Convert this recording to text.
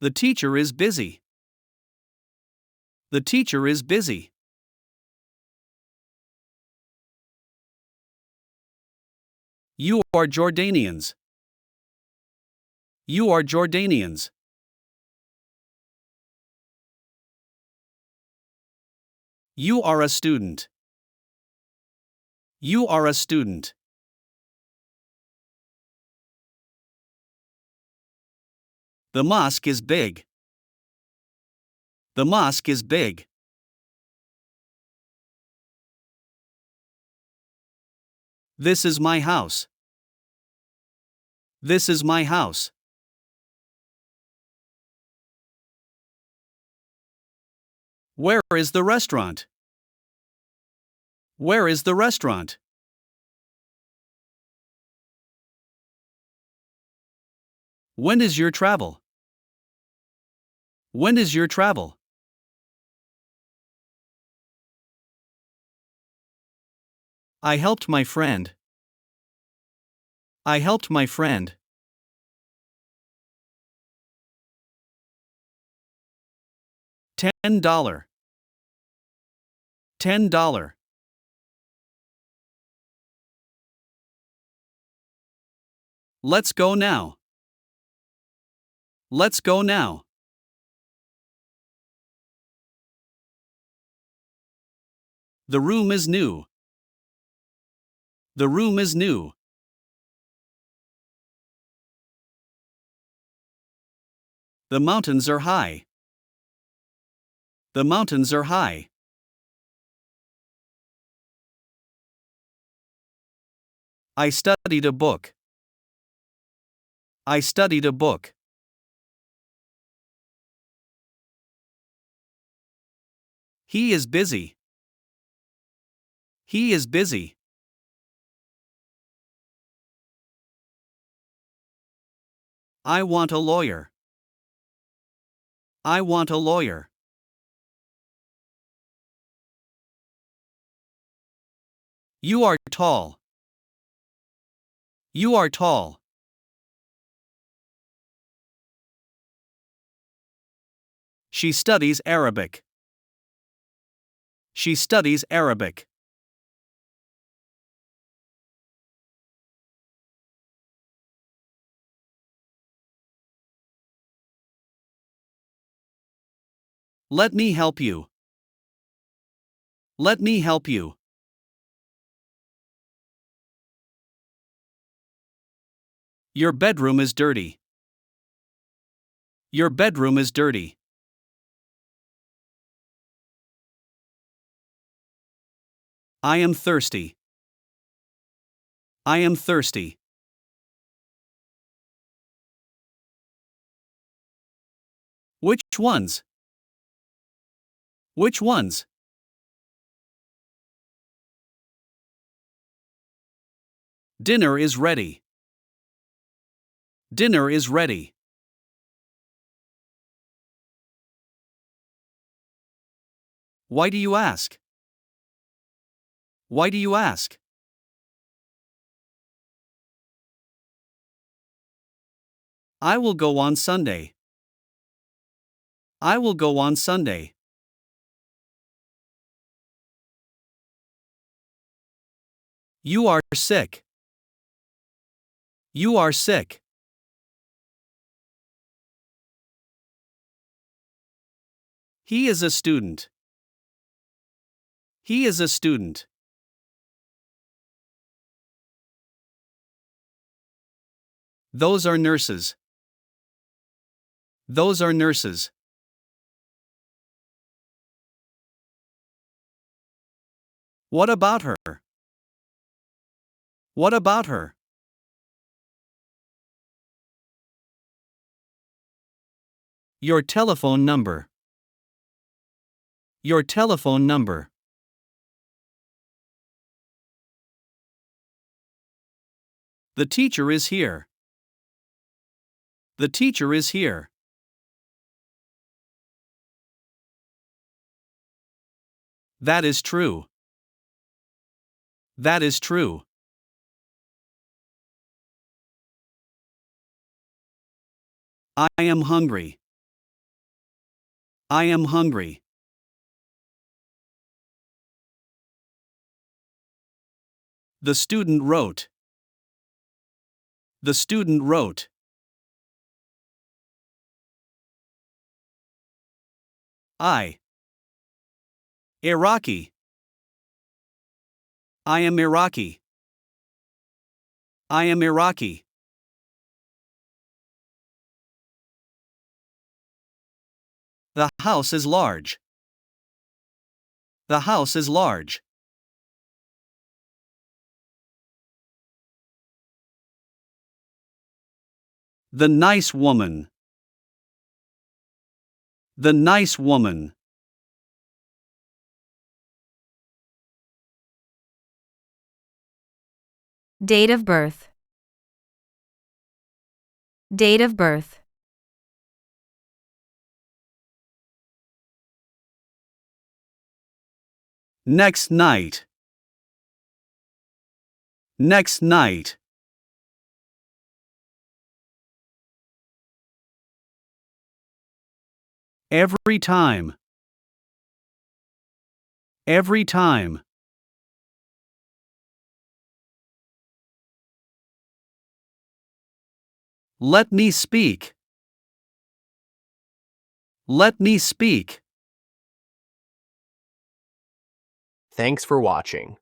The teacher is busy. The teacher is busy. You are Jordanians. You are Jordanians. You are a student. You are a student. The mosque is big. The mosque is big. This is my house. This is my house. Where is the restaurant? Where is the restaurant? When is your travel? When is your travel? I helped my friend. I helped my friend. $10. $10. Let's go now. Let's go now. The room is new. The room is new. The mountains are high. The mountains are high. I studied a book. I studied a book. He is busy. He is busy. I want a lawyer. I want a lawyer. You are tall. You are tall. She studies Arabic. She studies Arabic. Let me help you. Let me help you. Your bedroom is dirty. Your bedroom is dirty. I am thirsty. I am thirsty. Which ones? Which ones? Dinner is ready. Dinner is ready. Why do you ask? Why do you ask? I will go on Sunday. I will go on Sunday. You are sick. You are sick. He is a student. He is a student. Those are nurses. Those are nurses. What about her? What about her? Your telephone number. Your telephone number. The teacher is here. The teacher is here. That is true. That is true. I am hungry. I am hungry. The student wrote. The student wrote. I. Iraqi. I am Iraqi. I am Iraqi. The house is large. The house is large. The nice woman. The nice woman. Date of birth. Date of birth. Next night. Next night. Every time. Every time. Let me speak. Let me speak. Thanks for watching.